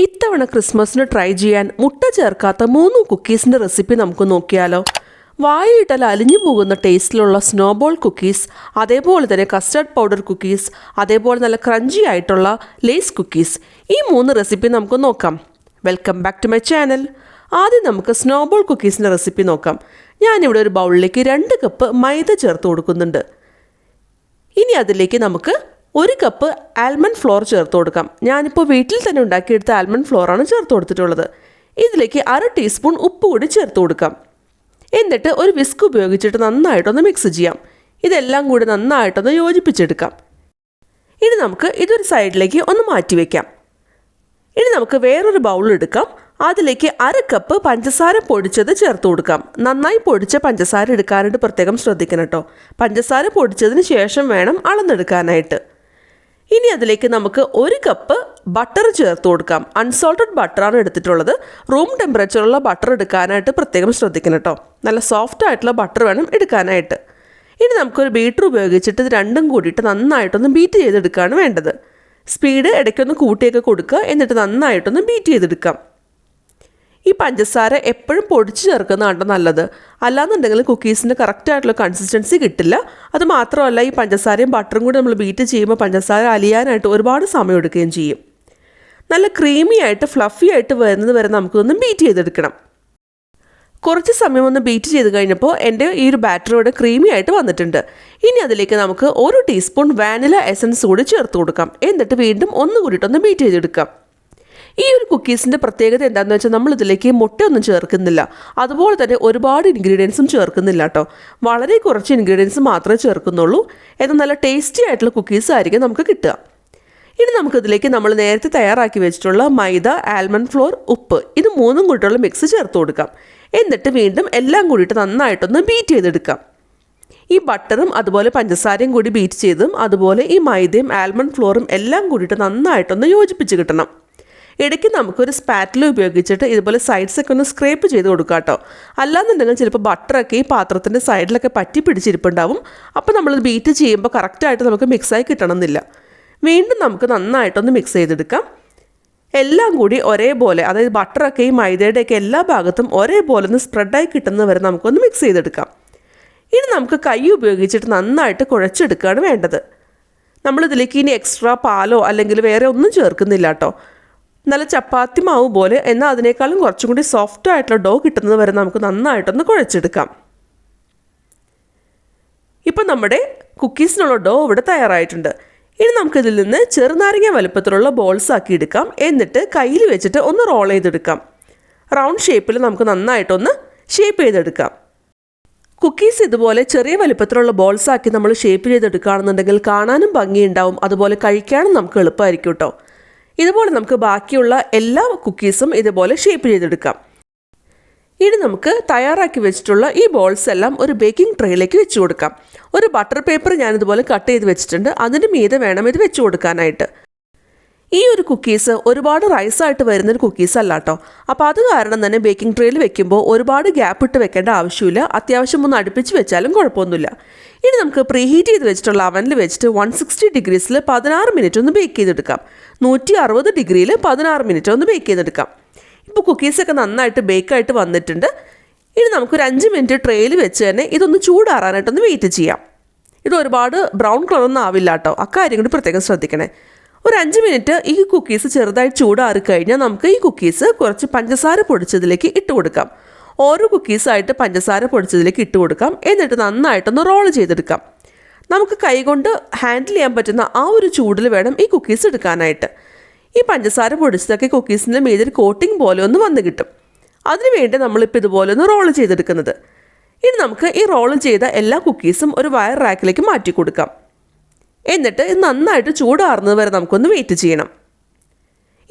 ഇത്തവണ ക്രിസ്മസിന് ട്രൈ ചെയ്യാൻ മുട്ട ചേർക്കാത്ത 3 കുക്കീസിൻ്റെ റെസിപ്പി നമുക്ക് നോക്കിയാലോ. വായിലിട്ടാൽ അലിഞ്ഞു പോകുന്ന ടേസ്റ്റിലുള്ള സ്നോബോൾ കുക്കീസ്, അതേപോലെ തന്നെ കസ്റ്റർഡ് പൗഡർ കുക്കീസ്, അതേപോലെ നല്ല ക്രഞ്ചി ആയിട്ടുള്ള ലേസ് കുക്കീസ്. ഈ 3 റെസിപ്പി നമുക്ക് നോക്കാം. Welcome back to my channel. ആദ്യം നമുക്ക് സ്നോബോൾ കുക്കീസിൻ്റെ റെസിപ്പി നോക്കാം. ഞാനിവിടെ ഒരു ബൗളിലേക്ക് 2 കപ്പ് മൈദ ചേർത്ത് കൊടുക്കുന്നുണ്ട്. ഇനി അതിലേക്ക് നമുക്ക് 1 കപ്പ് ആൽമണ്ട് ഫ്ലോർ ചേർത്ത് കൊടുക്കാം. ഞാനിപ്പോൾ വീട്ടിൽ തന്നെ ഉണ്ടാക്കിയെടുത്ത ആൽമണ്ട് ഫ്ലോറാണ് ചേർത്ത് കൊടുത്തിട്ടുള്ളത്. ഇതിലേക്ക് 1/2 ടീസ്പൂൺ ഉപ്പ് കൂടി ചേർത്ത് കൊടുക്കാം. എന്നിട്ട് ഒരു വിസ്ക് ഉപയോഗിച്ചിട്ട് നന്നായിട്ടൊന്ന് മിക്സ് ചെയ്യാം. ഇതെല്ലാം കൂടി നന്നായിട്ടൊന്ന് യോജിപ്പിച്ചെടുക്കാം. ഇനി നമുക്ക് ഇതൊരു സൈഡിലേക്ക് ഒന്ന് മാറ്റി വയ്ക്കാം. ഇനി നമുക്ക് വേറൊരു ബൗൾ എടുക്കാം. അതിലേക്ക് 1/2 കപ്പ് പഞ്ചസാര പൊടിച്ചത് ചേർത്ത് കൊടുക്കാം. നന്നായി പൊടിച്ച പഞ്ചസാര എടുക്കാനായിട്ട് പ്രത്യേകം ശ്രദ്ധിക്കണം കേട്ടോ. പഞ്ചസാര പൊടിച്ചതിന് ശേഷം വേണം അളന്നെടുക്കാനായിട്ട്. ഇനി അതിലേക്ക് നമുക്ക് 1 കപ്പ് ബട്ടർ ചേർത്ത് കൊടുക്കാം. അൺസോൾട്ടഡ് ബട്ടറാണ് എടുത്തിട്ടുള്ളത്. റൂം ടെമ്പറേച്ചറുള്ള ബട്ടർ എടുക്കാനായിട്ട് പ്രത്യേകം ശ്രദ്ധിക്കണം കേട്ടോ. നല്ല സോഫ്റ്റ് ആയിട്ടുള്ള ബട്ടർ വേണം എടുക്കാനായിട്ട്. ഇനി നമുക്കൊരു ബീറ്റർ ഉപയോഗിച്ചിട്ട് ഇത് രണ്ടും കൂടിയിട്ട് നന്നായിട്ടൊന്ന് ബീറ്റ് ചെയ്തെടുക്കുകയാണ് വേണ്ടത്. സ്പീഡ് ഇടയ്ക്കൊന്ന് കൂട്ടിയൊക്കെ കൊടുക്കുക. എന്നിട്ട് നന്നായിട്ടൊന്ന് ബീറ്റ് ചെയ്തെടുക്കാം. ഈ പഞ്ചസാര എപ്പോഴും പൊടിച്ച് ചേർക്കുന്നതാണ് നല്ലത്. അല്ലാന്നുണ്ടെങ്കിൽ കുക്കീസിൻ്റെ കറക്റ്റായിട്ടുള്ള കൺസിസ്റ്റൻസി കിട്ടില്ല. അത് മാത്രമല്ല, ഈ പഞ്ചസാരയും ബട്ടറും കൂടി നമ്മൾ ബീറ്റ് ചെയ്യുമ്പോൾ പഞ്ചസാര അലിയാനായിട്ട് ഒരുപാട് സമയം എടുക്കുകയും ചെയ്യും. നല്ല ക്രീമി ആയിട്ട് ഫ്ലഫി ആയിട്ട് വരുന്നത് വരെ നമുക്കൊന്ന് ബീറ്റ് ചെയ്തെടുക്കണം. കുറച്ച് സമയം ഒന്ന് ബീറ്റ് ചെയ്ത് കഴിഞ്ഞപ്പോൾ എൻ്റെ ഈ ഒരു ബാറ്റർ ഇവിടെ ക്രീമി ആയിട്ട് വന്നിട്ടുണ്ട്. ഇനി അതിലേക്ക് നമുക്ക് 1 ടീസ്പൂൺ വാനില എസൻസ് കൂടി ചേർത്ത് കൊടുക്കാം. എന്നിട്ട് വീണ്ടും ഒന്ന് കൂടിയിട്ടൊന്ന് ബീറ്റ് ചെയ്തെടുക്കാം. ഈ ഒരു കുക്കീസിൻ്റെ പ്രത്യേകത എന്താണെന്ന് വെച്ചാൽ നമ്മളിതിലേക്ക് മുട്ടയൊന്നും ചേർക്കുന്നില്ല. അതുപോലെ തന്നെ ഒരുപാട് ഇൻഗ്രീഡിയൻസും ചേർക്കുന്നില്ല കേട്ടോ. വളരെ കുറച്ച് ഇൻഗ്രീഡിയൻസ് മാത്രമേ ചേർക്കുന്നുള്ളൂ. എന്നാൽ നല്ല ടേസ്റ്റി ആയിട്ടുള്ള കുക്കീസ് ആയിരിക്കും നമുക്ക് കിട്ടുക. ഇനി നമുക്കിതിലേക്ക് നമ്മൾ നേരത്തെ തയ്യാറാക്കി വെച്ചിട്ടുള്ള മൈദ, ആൽമണ്ട് ഫ്ലോർ, ഉപ്പ്, ഇത് 3ഉം കൂടിയിട്ടുള്ള മിക്സ് ചേർത്ത് കൊടുക്കാം. എന്നിട്ട് വീണ്ടും എല്ലാം കൂടിയിട്ട് നന്നായിട്ടൊന്ന് ബീറ്റ് ചെയ്തെടുക്കാം. ഈ ബട്ടറും അതുപോലെ പഞ്ചസാരയും കൂടി ബീറ്റ് ചെയ്തും അതുപോലെ ഈ മൈദയും ആൽമണ്ട് ഫ്ലോറും എല്ലാം കൂടിയിട്ട് നന്നായിട്ടൊന്ന് യോജിപ്പിച്ച് കിട്ടണം. ഇടയ്ക്ക് നമുക്കൊരു സ്പാറ്റില ഉപയോഗിച്ചിട്ട് ഇതുപോലെ സൈഡ്സൊക്കെ ഒന്ന് സ്ക്രേപ്പ് ചെയ്ത് കൊടുക്കാം കേട്ടോ. അല്ലാന്നുണ്ടെങ്കിൽ ചിലപ്പോൾ ബട്ടറൊക്കെ ഈ പാത്രത്തിൻ്റെ സൈഡിലൊക്കെ പറ്റി പിടിച്ചിരിപ്പുണ്ടാവും. അപ്പോൾ നമ്മളത് ബീറ്റ് ചെയ്യുമ്പോൾ കറക്റ്റായിട്ട് നമുക്ക് മിക്സായി കിട്ടണമെന്നില്ല. വീണ്ടും നമുക്ക് നന്നായിട്ടൊന്ന് മിക്സ് ചെയ്തെടുക്കാം. എല്ലാം കൂടി ഒരേപോലെ, അതായത് ബട്ടറൊക്കെ ഈ മൈദയുടെയൊക്കെ എല്ലാ ഭാഗത്തും ഒരേപോലെ ഒന്ന് സ്പ്രെഡായി കിട്ടുന്നത് വരെ നമുക്കൊന്ന് മിക്സ് ചെയ്തെടുക്കാം. ഇനി നമുക്ക് കൈ ഉപയോഗിച്ചിട്ട് നന്നായിട്ട് കുഴച്ചെടുക്കുകയാണ് വേണ്ടത്. നമ്മളിതിലേക്ക് ഇനി എക്സ്ട്രാ പാലോ അല്ലെങ്കിൽ വേറെ ഒന്നും ചേർക്കുന്നില്ല കേട്ടോ. നല്ല ചപ്പാത്തി മാവ് പോലെ, എന്നാൽ അതിനേക്കാളും കുറച്ചും കൂടി സോഫ്റ്റ് ആയിട്ടുള്ള ഡോ കിട്ടുന്നത് വരെ നമുക്ക് നന്നായിട്ടൊന്ന് കുഴച്ചെടുക്കാം. ഇപ്പം നമ്മുടെ കുക്കീസിനുള്ള ഡോ ഇവിടെ തയ്യാറായിട്ടുണ്ട്. ഇനി നമുക്കിതിൽ നിന്ന് ചെറുനാരങ്ങ വലുപ്പത്തിലുള്ള ബോൾസ് ആക്കി എടുക്കാം. എന്നിട്ട് കയ്യിൽ വെച്ചിട്ട് ഒന്ന് റോൾ ചെയ്തെടുക്കാം. റൗണ്ട് ഷേപ്പിൽ നമുക്ക് നന്നായിട്ടൊന്ന് ഷേപ്പ് ചെയ്തെടുക്കാം. കുക്കീസ് ഇതുപോലെ ചെറിയ വലുപ്പത്തിലുള്ള ബോൾസ് ആക്കി നമ്മൾ ഷേപ്പ് ചെയ്തെടുക്കുകയാണെന്നുണ്ടെങ്കിൽ കാണാനും ഭംഗിയുണ്ടാവും, അതുപോലെ കഴിക്കാനും നമുക്ക് എളുപ്പമായിരിക്കും കേട്ടോ. ഇതുപോലെ നമുക്ക് ബാക്കിയുള്ള എല്ലാ കുക്കീസും ഇതുപോലെ ഷേപ്പ് ചെയ്തെടുക്കാം. ഇനി നമുക്ക് തയ്യാറാക്കി വെച്ചിട്ടുള്ള ഈ ബോൾസ് എല്ലാം ഒരു ബേക്കിംഗ് ട്രേയിലേക്ക് വെച്ച് കൊടുക്കാം. ഒരു ബട്ടർ പേപ്പർ ഞാനിതുപോലെ കട്ട് ചെയ്ത് വെച്ചിട്ടുണ്ട്. അതിന് മീതെ വേണം ഇത് വെച്ച് കൊടുക്കാനായിട്ട്. ഈ ഒരു കുക്കീസ് ഒരുപാട് റൈസായിട്ട് വരുന്നൊരു കുക്കീസ് അല്ല കേട്ടോ. അപ്പോൾ അത് കാരണം തന്നെ ബേക്കിംഗ് ട്രേയിൽ വെക്കുമ്പോൾ ഒരുപാട് ഗ്യാപ്പ് ഇട്ട് വെക്കേണ്ട ആവശ്യമില്ല. അത്യാവശ്യം ഒന്ന് അടുപ്പിച്ച് വെച്ചാലും കുഴപ്പമൊന്നുമില്ല. ഇനി നമുക്ക് പ്രീഹീറ്റ് ചെയ്ത് വെച്ചിട്ടുള്ള അവനിൽ വെച്ചിട്ട് 160 ഡിഗ്രീസിൽ 16 മിനിറ്റ് ഒന്ന് ബേക്ക് ചെയ്തെടുക്കാം. 160 ഡിഗ്രിയിൽ 16 മിനിറ്റ് ഒന്ന് ബേക്ക് ചെയ്തെടുക്കാം. ഇപ്പോൾ കുക്കീസൊക്കെ നന്നായിട്ട് ബേക്കായിട്ട് വന്നിട്ടുണ്ട്. ഇനി നമുക്കൊരു 5 മിനിറ്റ് ട്രേയിൽ വെച്ച് തന്നെ ഇതൊന്ന് ചൂടാറാനായിട്ടൊന്ന് വെയിറ്റ് ചെയ്യാം. ഇത് ഒരുപാട് ബ്രൗൺ കളറൊന്നും ആവില്ല കേട്ടോ. അക്കാര്യം കൂടി പ്രത്യേകം ശ്രദ്ധിക്കണേ. ഒരു 5 മിനിറ്റ് ഈ കുക്കീസ് ചെറുതായി ചൂടാറി കഴിഞ്ഞാൽ നമുക്ക് ഈ കുക്കീസ് കുറച്ച് പഞ്ചസാര പൊടിച്ചതിലേക്ക് ഇട്ട് കൊടുക്കാം. ഓരോ കുക്കീസായിട്ട് പഞ്ചസാര പൊടിച്ചതിലേക്ക് ഇട്ട് കൊടുക്കാം. എന്നിട്ട് നന്നായിട്ടൊന്ന് റോൾ ചെയ്തെടുക്കാം. നമുക്ക് കൈകൊണ്ട് ഹാൻഡിൽ ചെയ്യാൻ പറ്റുന്ന ആ ഒരു ചൂടിൽ വേണം ഈ കുക്കീസ് എടുക്കാനായിട്ട്. ഈ പഞ്ചസാര പൊടിച്ചതൊക്കെ കുക്കീസിൻ്റെ മീതൊരു കോട്ടിംഗ് പോലെ ഒന്ന് വന്ന് കിട്ടും. അതിനുവേണ്ടി നമ്മളിപ്പോൾ ഇതുപോലെ ഒന്ന് റോൾ ചെയ്തെടുക്കുന്നത്. ഇനി നമുക്ക് ഈ റോൾ ചെയ്ത എല്ലാ കുക്കീസും ഒരു വയർ റാക്കിലേക്ക് മാറ്റി കൊടുക്കാം. എന്നിട്ട് ഇത് നന്നായിട്ട് ചൂടാറുന്നത് വരെ നമുക്കൊന്ന് വെയിറ്റ് ചെയ്യണം.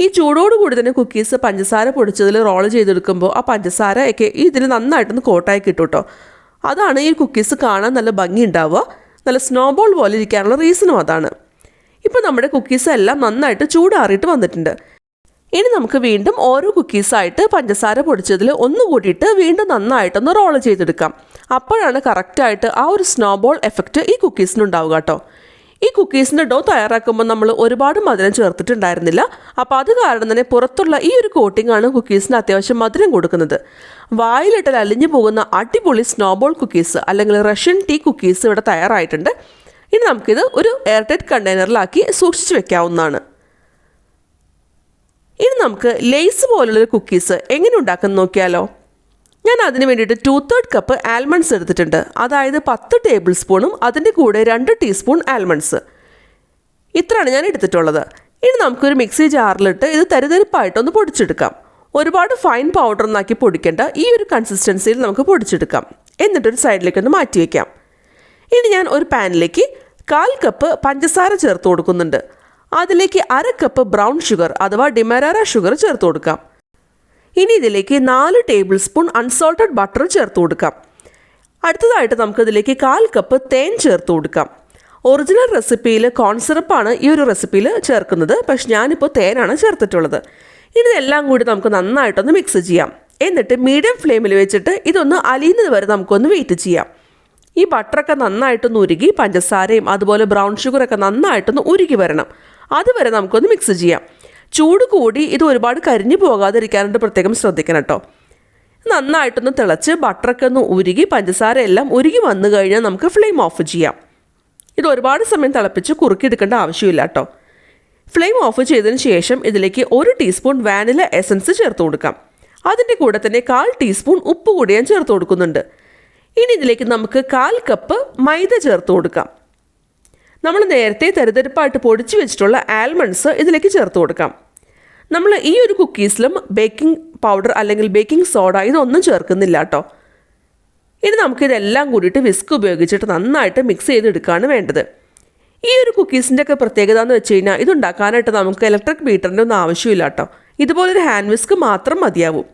ഈ ചൂടോടുകൂടി തന്നെ കുക്കീസ് പഞ്ചസാര പൊടിച്ചതിൽ റോൾ ചെയ്തെടുക്കുമ്പോൾ ആ പഞ്ചസാര ഒക്കെ ഇതിൽ നന്നായിട്ടൊന്ന് കോട്ടായി കിട്ടും കേട്ടോ. അതാണ് ഈ കുക്കീസ് കാണാൻ നല്ല ഭംഗി ഉണ്ടാവുക. നല്ല സ്നോബോൾ പോലെ ഇരിക്കാനുള്ള റീസണും അതാണ്. ഇപ്പോൾ നമ്മുടെ കുക്കീസ് എല്ലാം നന്നായിട്ട് ചൂടാറിയിട്ട് വന്നിട്ടുണ്ട്. ഇനി നമുക്ക് വീണ്ടും ഓരോ കുക്കീസായിട്ട് പഞ്ചസാര പൊടിച്ചതിൽ ഒന്നുകൂടിയിട്ട് വീണ്ടും നന്നായിട്ടൊന്ന് റോൾ ചെയ്തെടുക്കാം. അപ്പോഴാണ് കറക്റ്റായിട്ട് ആ ഒരു സ്നോബോൾ എഫക്റ്റ് ഈ കുക്കീസിനുണ്ടാവുക കേട്ടോ. ഈ കുക്കീസിൻ്റെ ഡോ തയ്യാറാക്കുമ്പോൾ നമ്മൾ ഒരുപാട് മധുരം ചേർത്തിട്ടുണ്ടായിരുന്നില്ല. അപ്പോൾ അത് കാരണം തന്നെ പുറത്തുള്ള ഈ ഒരു കോട്ടിംഗാണ് കുക്കീസിന് അത്യാവശ്യം മധുരം കൊടുക്കുന്നത്. വായിലിട്ടാൽ അലിഞ്ഞു പോകുന്ന അടിപൊളി സ്നോബോൾ കുക്കീസ് അല്ലെങ്കിൽ റഷ്യൻ ടീ കുക്കീസ് ഇവിടെ തയ്യാറായിട്ടുണ്ട്. ഇനി നമുക്കിത് ഒരു എയർടൈറ്റ് കണ്ടെയ്നറിലാക്കി സൂക്ഷിച്ച് വെക്കാവുന്നതാണ്. ഇനി നമുക്ക് ലേസ് പോലുള്ളൊരു കുക്കീസ് എങ്ങനെ ഉണ്ടാക്കുന്നത് നോക്കിയാലോ. ഞാൻ അതിന് വേണ്ടിയിട്ട് 2/3 കപ്പ് ആൽമണ്ട്സ് എടുത്തിട്ടുണ്ട്. അതായത് 10 ടേബിൾ സ്പൂണും അതിൻ്റെ കൂടെ 2 ടീസ്പൂൺ ആൽമണ്ട്സ്. ഇത്രയാണ് ഞാൻ എടുത്തിട്ടുള്ളത്. ഇനി നമുക്കൊരു മിക്സി ജാറിലിട്ട് ഇത് തരിതരിപ്പായിട്ടൊന്ന് പൊടിച്ചെടുക്കാം. ഒരുപാട് ഫൈൻ പൗഡർ ഒന്നാക്കി പൊടിക്കേണ്ട, ഈ ഒരു കൺസിസ്റ്റൻസിയിൽ നമുക്ക് പൊടിച്ചെടുക്കാം. എന്നിട്ടൊരു സൈഡിലേക്കൊന്ന് മാറ്റി വയ്ക്കാം. ഇനി ഞാൻ ഒരു പാനിലേക്ക് 1/4 കപ്പ് പഞ്ചസാര ചേർത്ത് കൊടുക്കുന്നുണ്ട്. അതിലേക്ക് 1/2 കപ്പ് ബ്രൗൺ ഷുഗർ അഥവാ ഡിമരാര ഷുഗർ ചേർത്ത് കൊടുക്കാം. ഇനി ഇതിലേക്ക് 4 ടേബിൾ സ്പൂൺ അൺസോൾട്ടഡ് ബട്ടർ ചേർത്ത് കൊടുക്കാം. അടുത്തതായിട്ട് നമുക്കിതിലേക്ക് 1/4 കപ്പ് തേൻ ചേർത്ത് കൊടുക്കാം. ഒറിജിനൽ റെസിപ്പിയിൽ കോൺ സിറപ്പാണ് ഈ ഒരു റെസിപ്പിയിൽ ചേർക്കുന്നത്, പക്ഷെ ഞാനിപ്പോൾ തേനാണ് ചേർത്തിട്ടുള്ളത്. ഇനി ഇതെല്ലാം കൂടി നമുക്ക് നന്നായിട്ടൊന്ന് മിക്സ് ചെയ്യാം. എന്നിട്ട് മീഡിയം ഫ്ലെയിമിൽ വെച്ചിട്ട് ഇതൊന്ന് അലിയുന്നത് വരെ നമുക്കൊന്ന് വെയിറ്റ് ചെയ്യാം. ഈ ബട്ടറൊക്കെ നന്നായിട്ടൊന്ന് ഉരുകി പഞ്ചസാരയും അതുപോലെ ബ്രൗൺ ഷുഗറൊക്കെ നന്നായിട്ടൊന്ന് ഉരുകി വരണം. അതുവരെ നമുക്കൊന്ന് മിക്സ് ചെയ്യാം. ചൂട് കൂടി ഇത് ഒരുപാട് കരിഞ്ഞു പോകാതിരിക്കാനായിട്ട് പ്രത്യേകം ശ്രദ്ധിക്കണം കേട്ടോ. നന്നായിട്ടൊന്ന് തിളച്ച് ബട്ടറൊക്കെ ഒന്ന് ഉരുകി പഞ്ചസാര എല്ലാം ഉരുകി വന്നു കഴിഞ്ഞാൽ നമുക്ക് ഫ്ലെയിം ഓഫ് ചെയ്യാം. ഇത് ഒരുപാട് സമയം തിളപ്പിച്ച് കുറുക്കിയെടുക്കേണ്ട ആവശ്യമില്ല കേട്ടോ. ഫ്ലെയിം ഓഫ് ചെയ്തതിന് ശേഷം ഇതിലേക്ക് 1 ടീസ്പൂൺ വാനില എസൻസ് ചേർത്ത് കൊടുക്കാം. അതിൻ്റെ കൂടെ തന്നെ 1/4 ടീസ്പൂൺ ഉപ്പ് കൂടി ഞാൻ ചേർത്ത് കൊടുക്കുന്നുണ്ട്. ഇനി ഇതിലേക്ക് നമുക്ക് 1/4 കപ്പ് മൈദ ചേർത്ത് കൊടുക്കാം. നമ്മൾ നേരത്തെ തരിതരിപ്പായിട്ട് പൊടിച്ച് വെച്ചിട്ടുള്ള ആൽമണ്ട്സ് ഇതിലേക്ക് ചേർത്ത് കൊടുക്കാം. നമ്മൾ ഈ ഒരു കുക്കീസിലും ബേക്കിംഗ് പൗഡർ അല്ലെങ്കിൽ ബേക്കിംഗ് സോഡ ഇതൊന്നും ചേർക്കുന്നില്ല കേട്ടോ. ഇനി നമുക്കിതെല്ലാം കൂടിയിട്ട് വിസ്ക് ഉപയോഗിച്ചിട്ട് നന്നായിട്ട് മിക്സ് ചെയ്തെടുക്കുകയാണ് വേണ്ടത്. ഈ ഒരു കുക്കീസിൻ്റെ ഒക്കെ പ്രത്യേകത എന്ന് വെച്ച് കഴിഞ്ഞാൽ ഇതുണ്ടാക്കാനായിട്ട് നമുക്ക് ഇലക്ട്രിക് ബീറ്ററിൻ്റെ ഒന്നും ആവശ്യമില്ല കേട്ടോ. ഇതുപോലൊരു ഹാൻഡ് വിസ്ക് മാത്രം മതിയാവും.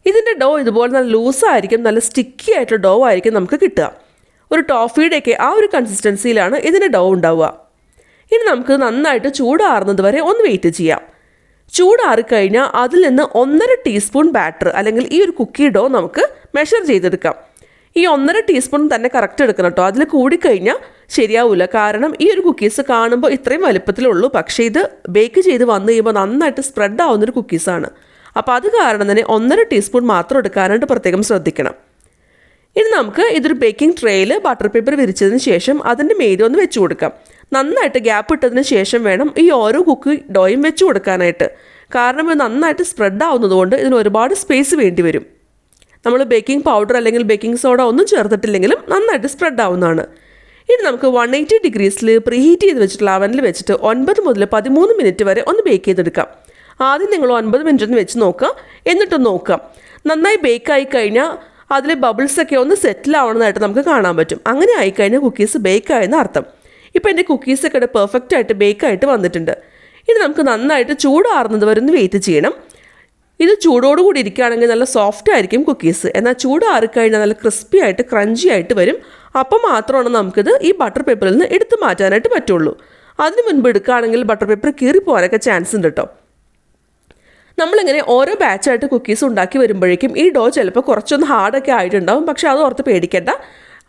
ഇതിൻ്റെ ഡോ ഇതുപോലെ നല്ല ലൂസായിരിക്കും, നല്ല സ്റ്റിക്കി ആയിട്ടുള്ള ഡോ ആയിരിക്കും നമുക്ക് കിട്ടുക. ഒരു ടോഫിയുടെയൊക്കെ ആ ഒരു കൺസിസ്റ്റൻസിയിലാണ് ഇതിൻ്റെ ഡോ ഉണ്ടാവുക. ഇനി നമുക്ക് നന്നായിട്ട് ചൂടാറുന്നത് വരെ ഒന്ന് വെയിറ്റ് ചെയ്യാം. ചൂടാറിക്കഴിഞ്ഞാൽ അതിൽ നിന്ന് 1.5 ടീസ്പൂൺ ബാറ്റർ അല്ലെങ്കിൽ ഈ ഒരു കുക്കി ഡോ നമുക്ക് മെഷർ ചെയ്തെടുക്കാം. ഈ 1.5 ടീസ്പൂൺ തന്നെ കറക്റ്റ് എടുക്കണം കേട്ടോ. അതിൽ കൂടിക്കഴിഞ്ഞാൽ ശരിയാവില്ല. കാരണം ഈ ഒരു കുക്കീസ് കാണുമ്പോൾ ഇത്രയും വലുപ്പത്തിലുള്ളൂ, പക്ഷേ ഇത് ബേക്ക് ചെയ്ത് വന്നു കഴിയുമ്പോൾ നന്നായിട്ട് സ്പ്രെഡ് ആവുന്നൊരു കുക്കീസാണ്. അപ്പോൾ അത് കാരണം തന്നെ 1.5 ടീസ്പൂൺ മാത്രം എടുക്കാനായിട്ട് പ്രത്യേകം ശ്രദ്ധിക്കണം. ഇനി നമുക്ക് ഇതൊരു ബേക്കിംഗ് ട്രേയിൽ ബട്ടർ പേപ്പർ വിരിച്ചതിന് ശേഷം അതിൻ്റെ മീതെ ഒന്ന് വെച്ച് കൊടുക്കാം. നന്നായിട്ട് ഗ്യാപ്പ് ഇട്ടതിന് ശേഷം വേണം ഈ ഓരോ കുക്കി ഡോയും വെച്ച് കൊടുക്കാനായിട്ട്. കാരണം ഇത് നന്നായിട്ട് സ്പ്രെഡ് ആവുന്നതുകൊണ്ട് ഇതിന് ഒരുപാട് സ്പേസ് വേണ്ടി വരും. നമ്മൾ ബേക്കിംഗ് പൗഡർ അല്ലെങ്കിൽ ബേക്കിംഗ് സോഡ ഒന്നും ചേർത്തിട്ടില്ലെങ്കിലും നന്നായിട്ട് സ്പ്രെഡ് ആവുന്നതാണ്. ഇനി നമുക്ക് 180 ഡിഗ്രീസിൽ പ്രീഹീറ്റ് ചെയ്ത് വെച്ചിട്ടുള്ള അവനിൽ വെച്ചിട്ട് 9 മുതൽ 13 മിനിറ്റ് വരെ ഒന്ന് ബേക്ക് ചെയ്തെടുക്കാം. ആദ്യം നിങ്ങൾ 9 മിനിറ്റ് ഒന്ന് വെച്ച് നോക്കുക, എന്നിട്ടൊന്ന് നോക്കാം. നന്നായി ബേക്കായി കഴിഞ്ഞാൽ അതിലെ ബബിൾസൊക്കെ ഒന്ന് സെറ്റിൽ ആവണതായിട്ട് നമുക്ക് കാണാൻ പറ്റും. അങ്ങനെ ആയിക്കഴിഞ്ഞാൽ കുക്കീസ് ബേക്കായെന്ന് അർത്ഥം. ഇപ്പോൾ എൻ്റെ കുക്കീസൊക്കെ പെർഫെക്റ്റ് ആയിട്ട് ബേക്കായിട്ട് വന്നിട്ടുണ്ട്. ഇനി നമുക്ക് നന്നായിട്ട് ചൂടാറുന്നത് വരെ ഒന്ന് വെയിറ്റ് ചെയ്യണം. ഇത് ചൂടോടുകൂടി ഇരിക്കുകയാണെങ്കിൽ നല്ല സോഫ്റ്റ് ആയിരിക്കും കുക്കീസ്. എന്നാൽ ചൂടാറിക്കഴിഞ്ഞാൽ നല്ല ക്രിസ്പി ആയിട്ട് ക്രഞ്ചി ആയിട്ട് വരും. അപ്പം മാത്രമാണ് നമുക്കിത് ഈ ബട്ടർ പേപ്പറിൽ നിന്ന് എടുത്ത് മാറ്റാനായിട്ട് പറ്റുള്ളൂ. അതിന് മുൻപ് എടുക്കുകയാണെങ്കിൽ ബട്ടർ പേപ്പർ കീറി പോകാനൊക്കെ ചാൻസ് ഉണ്ട് കേട്ടോ. നമ്മളിങ്ങനെ ഓരോ ബാച്ചായിട്ട് കുക്കീസ് ഉണ്ടാക്കി വരുമ്പോഴേക്കും ഈ ഡോ ചിലപ്പോൾ കുറച്ചൊന്ന് ഹാർഡൊക്കെ ആയിട്ടുണ്ടാവും. പക്ഷേ അത് ഓർത്ത് പേടിക്കേണ്ട.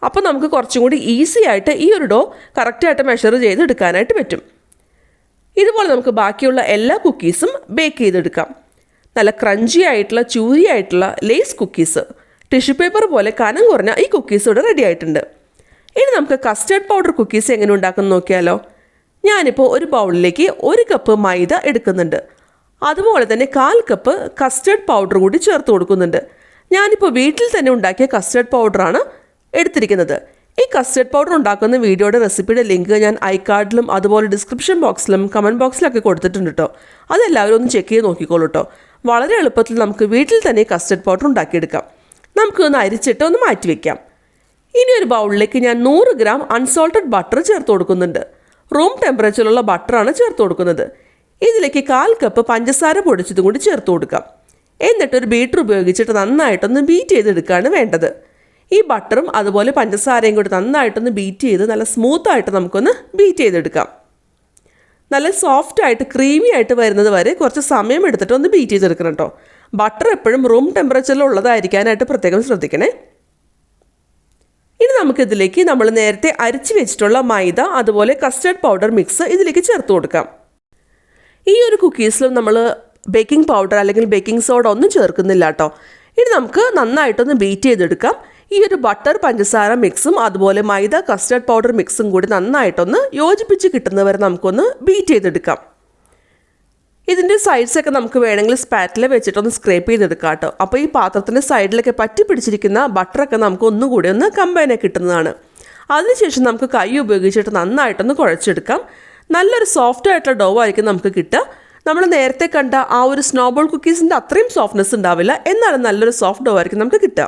അപ്പോൾ നമുക്ക് കുറച്ചും കൂടി ഈസി ആയിട്ട് ഈ ഒരു ഡോ കറക്റ്റായിട്ട് മെഷർ ചെയ്ത് എടുക്കാനായിട്ട് പറ്റും. ഇതുപോലെ നമുക്ക് ബാക്കിയുള്ള എല്ലാ കുക്കീസും ബേക്ക് ചെയ്തെടുക്കാം. നല്ല ക്രഞ്ചി ആയിട്ടുള്ള ച്യൂരി ആയിട്ടുള്ള ലേസ് കുക്കീസ്, ടിഷ്യൂ പേപ്പർ പോലെ കനം കുറഞ്ഞ ഈ കുക്കീസ് ഇവിടെ റെഡി ആയിട്ടുണ്ട്. ഇനി നമുക്ക് കസ്റ്റേർഡ് പൗഡർ കുക്കീസ് എങ്ങനെ ഉണ്ടാക്കുന്നത് നോക്കിയാലോ. ഞാനിപ്പോൾ ഒരു ബൗളിലേക്ക് 1 കപ്പ് മൈദ എടുക്കുന്നുണ്ട്. അതുപോലെ തന്നെ 1/4 കപ്പ് കസ്റ്റേർഡ് പൗഡർ കൂടി ചേർത്ത് കൊടുക്കുന്നുണ്ട്. ഞാനിപ്പോൾ വീട്ടിൽ തന്നെ ഉണ്ടാക്കിയ കസ്റ്റേർഡ് പൗഡറാണ് എടുത്തിരിക്കുന്നത്. ഈ കസ്റ്റേർഡ് പൗഡർ ഉണ്ടാക്കുന്ന വീഡിയോയുടെ റെസിപ്പിയുടെ ലിങ്ക് ഞാൻ ഐകാർഡിലും അതുപോലെ ഡിസ്ക്രിപ്ഷൻ ബോക്സിലും കമൻറ്റ് ബോക്സിലൊക്കെ കൊടുത്തിട്ടുണ്ട് കേട്ടോ. അതെല്ലാവരും ഒന്ന് ചെക്ക് ചെയ്ത് നോക്കിക്കോളൂ കേട്ടോ. വളരെ എളുപ്പത്തിൽ നമുക്ക് വീട്ടിൽ തന്നെ കസ്റ്റേർഡ് പൗഡർ ഉണ്ടാക്കിയെടുക്കാം. നമുക്കൊന്ന് അരിച്ചിട്ട് ഒന്ന് മാറ്റി വയ്ക്കാം. ഇനി ഒരു ബൗളിലേക്ക് ഞാൻ 100 ഗ്രാം അൺസോൾട്ടഡ് ബട്ടർ ചേർത്ത് കൊടുക്കുന്നുണ്ട്. റൂം ടെമ്പറേച്ചറിലുള്ള ബട്ടറാണ് ചേർത്ത് കൊടുക്കുന്നത്. ഇതിലേക്ക് 1/4 കപ്പ് പഞ്ചസാര പൊടിച്ചതും കൂടി ചേർത്ത് കൊടുക്കാം. എന്നിട്ടൊരു ബീറ്റർ ഉപയോഗിച്ചിട്ട് നന്നായിട്ടൊന്ന് ബീറ്റ് ചെയ്തെടുക്കുകയാണ് വേണ്ടത്. ഈ ബട്ടറും അതുപോലെ പഞ്ചസാരയും കൂടി നന്നായിട്ടൊന്ന് ബീറ്റ് ചെയ്ത് നല്ല സ്മൂത്തായിട്ട് നമുക്കൊന്ന് ബീറ്റ് ചെയ്തെടുക്കാം. നല്ല സോഫ്റ്റായിട്ട് ക്രീമി ആയിട്ട് വരുന്നത് വരെ കുറച്ച് സമയം എടുത്തിട്ട് ഒന്ന് ബീറ്റ് ചെയ്തെടുക്കണം കേട്ടോ. ബട്ടർ എപ്പോഴും റൂം ടെമ്പറേച്ചറിൽ ഉള്ളതായിരിക്കാനായിട്ട് പ്രത്യേകം ശ്രദ്ധിക്കണേ. ഇനി നമുക്കിതിലേക്ക് നമ്മൾ നേരത്തെ അരിച്ചു വെച്ചിട്ടുള്ള മൈദ അതുപോലെ കസ്റ്റർഡ് പൗഡർ മിക്സ് ഇതിലേക്ക് ചേർത്ത് കൊടുക്കാം. ഈ ഒരു കുക്കീസിലും നമ്മൾ ബേക്കിംഗ് പൗഡർ അല്ലെങ്കിൽ ബേക്കിംഗ് സോഡ ഒന്നും ചേർക്കുന്നില്ല കേട്ടോ. ഇനി നമുക്ക് നന്നായിട്ടൊന്ന് ബീറ്റ് ചെയ്തെടുക്കാം. ഈ ഒരു ബട്ടർ പഞ്ചസാര മിക്സും അതുപോലെ മൈദ കസ്റ്റർഡ് പൗഡർ മിക്സും കൂടി നന്നായിട്ടൊന്ന് യോജിപ്പിച്ച് കിട്ടുന്നവരെ നമുക്കൊന്ന് ബീറ്റ് ചെയ്തെടുക്കാം. ഇതിൻ്റെ സൈഡ്സൊക്കെ നമുക്ക് വേണമെങ്കിൽ സ്പാറ്റിൽ വെച്ചിട്ടൊന്ന് സ്ക്രേപ്പ് ചെയ്തെടുക്കാം കേട്ടോ. അപ്പോൾ ഈ പാത്രത്തിൻ്റെ സൈഡിലൊക്കെ പറ്റി പിടിച്ചിരിക്കുന്ന ബട്ടറൊക്കെ നമുക്ക് ഒന്നുകൂടി ഒന്ന് കമ്പൈനായി കിട്ടുന്നതാണ്. അതിനുശേഷം നമുക്ക് കൈ ഉപയോഗിച്ചിട്ട് നന്നായിട്ടൊന്ന് കുഴച്ചെടുക്കാം. നല്ലൊരു സോഫ്റ്റ് ആയിട്ടുള്ള ഡോ ആയിരിക്കും നമുക്ക് കിട്ടുക. നമ്മൾ നേരത്തെ കണ്ട ആ ഒരു സ്നോബോൾ കുക്കീസിൻ്റെ അത്രയും സോഫ്റ്റ്നെസ് ഉണ്ടാവില്ല, എന്നാലും നല്ലൊരു സോഫ്റ്റ് ഡോ ആയിരിക്കും നമുക്ക് കിട്ടുക.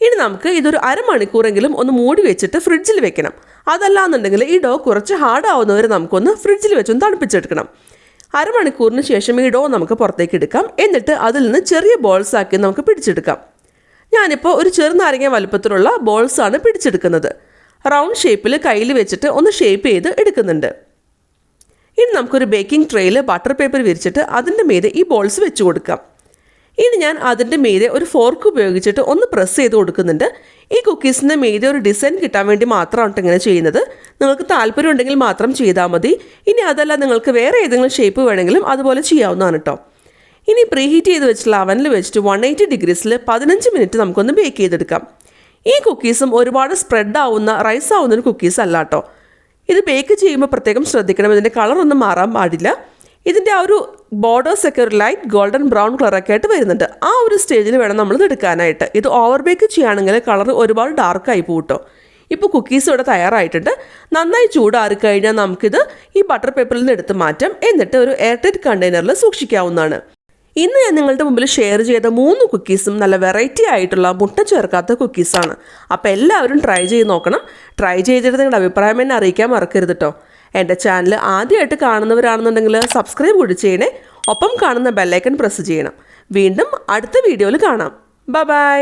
ഇനി നമുക്ക് ഇതൊരു അരമണിക്കൂറെങ്കിലും ഒന്ന് മൂടി വെച്ചിട്ട് ഫ്രിഡ്ജിൽ വെക്കണം. അതല്ലാന്നുണ്ടെങ്കിൽ ഈ ഡോ കുറച്ച് ഹാർഡ് ആവുന്നവരെ നമുക്കൊന്ന് ഫ്രിഡ്ജിൽ വെച്ചൊന്ന് തണുപ്പിച്ചെടുക്കണം. അരമണിക്കൂറിന് ശേഷം ഈ ഡോ നമുക്ക് പുറത്തേക്ക് എടുക്കാം. എന്നിട്ട് അതിൽ നിന്ന് ചെറിയ ബോൾസ് ആക്കി നമുക്ക് പിടിച്ചെടുക്കാം. ഞാനിപ്പോൾ ഒരു ചെറുനാരങ്ങ വലുപ്പത്തിലുള്ള ബോൾസാണ് പിടിച്ചെടുക്കുന്നത്. റൗണ്ട് ഷേപ്പിൽ കയ്യിൽ വെച്ചിട്ട് ഒന്ന് ഷേപ്പ് ചെയ്ത് എടുക്കുന്നുണ്ട്. ഇനി നമുക്കൊരു ബേക്കിംഗ് ട്രേയിൽ ബട്ടർ പേപ്പർ വിരിച്ചിട്ട് അതിൻ്റെ മീതെ ഈ ബോൾസ് വെച്ച് കൊടുക്കാം. ഇനി ഞാൻ അതിൻ്റെ മീതെ ഒരു ഫോർക്ക് ഉപയോഗിച്ചിട്ട് ഒന്ന് പ്രസ് ചെയ്ത് കൊടുക്കുന്നുണ്ട്. ഈ കുക്കീസിൻ്റെ മീതെ ഒരു ഡിസൈൻ കിട്ടാൻ വേണ്ടി മാത്രമാണ് ഇങ്ങനെ ചെയ്യുന്നത്. നിങ്ങൾക്ക് താല്പര്യം ഉണ്ടെങ്കിൽ മാത്രം ചെയ്താൽ മതി. ഇനി അതല്ല നിങ്ങൾക്ക് വേറെ ഏതെങ്കിലും ഷേപ്പ് വേണമെങ്കിലും അതുപോലെ ചെയ്യാവുന്നതാണ് കേട്ടോ. ഇനി പ്രീഹീറ്റ് ചെയ്ത് വെച്ചിട്ടുള്ള അവനിൽ വെച്ചിട്ട് 180 ഡിഗ്രീസിൽ 15 മിനിറ്റ് നമുക്കൊന്ന് ബേക്ക് ചെയ്തെടുക്കാം. ഈ കുക്കീസും ഒരുപാട് സ്പ്രെഡ് ആവുന്ന റൈസ് ആവുന്നൊരു കുക്കീസ് അല്ല കേട്ടോ. ഇത് ബേക്ക് ചെയ്യുമ്പോൾ പ്രത്യേകം ശ്രദ്ധിക്കണം, ഇതിൻ്റെ കളറൊന്നും മാറാൻ പാടില്ല. ഇതിൻ്റെ ആ ഒരു ബോർഡേഴ്സൊക്കെ ഒരു ലൈറ്റ് ഗോൾഡൻ ബ്രൗൺ കളറൊക്കെ ആയിട്ട് വരുന്നുണ്ട്. ആ ഒരു സ്റ്റേജിൽ വേണം നമ്മളിത് എടുക്കാനായിട്ട്. ഇത് ഓവർ ബേക്ക് ചെയ്യുകയാണെങ്കിൽ കളർ ഒരുപാട് ഡാർക്കായി പോകും കേട്ടോ. ഇപ്പോൾ കുക്കീസ് ഇവിടെ തയ്യാറായിട്ടുണ്ട്. നന്നായി ചൂടാറി കഴിഞ്ഞാൽ നമുക്കിത് ഈ ബട്ടർ പേപ്പറിൽ നിന്ന് എടുത്ത് മാറ്റാം. എന്നിട്ട് ഒരു എയർടൈറ്റ് കണ്ടെയ്നറിൽ സൂക്ഷിക്കാവുന്നതാണ്. ഇന്ന് ഞാൻ നിങ്ങളുടെ മുമ്പിൽ ഷെയർ ചെയ്ത 3 കുക്കീസും നല്ല വെറൈറ്റി ആയിട്ടുള്ള മുട്ട ചേർക്കാത്ത കുക്കീസാണ്. അപ്പോൾ എല്ലാവരും ട്രൈ ചെയ്ത് നോക്കണം. ട്രൈ ചെയ്തിട്ട് നിങ്ങളുടെ അഭിപ്രായം എന്നെ അറിയിക്കാൻ മറക്കരുത് കേട്ടോ. എൻ്റെ ചാനൽ ആദ്യമായിട്ട് കാണുന്നവരാണെന്നുണ്ടെങ്കിൽ സബ്സ്ക്രൈബ് കൂടി ചെയ്യണേ. ഒപ്പം കാണുന്ന ബെല്ലൈക്കൺ പ്രസ് ചെയ്യണം. വീണ്ടും അടുത്ത വീഡിയോയിൽ കാണാം. ബൈ.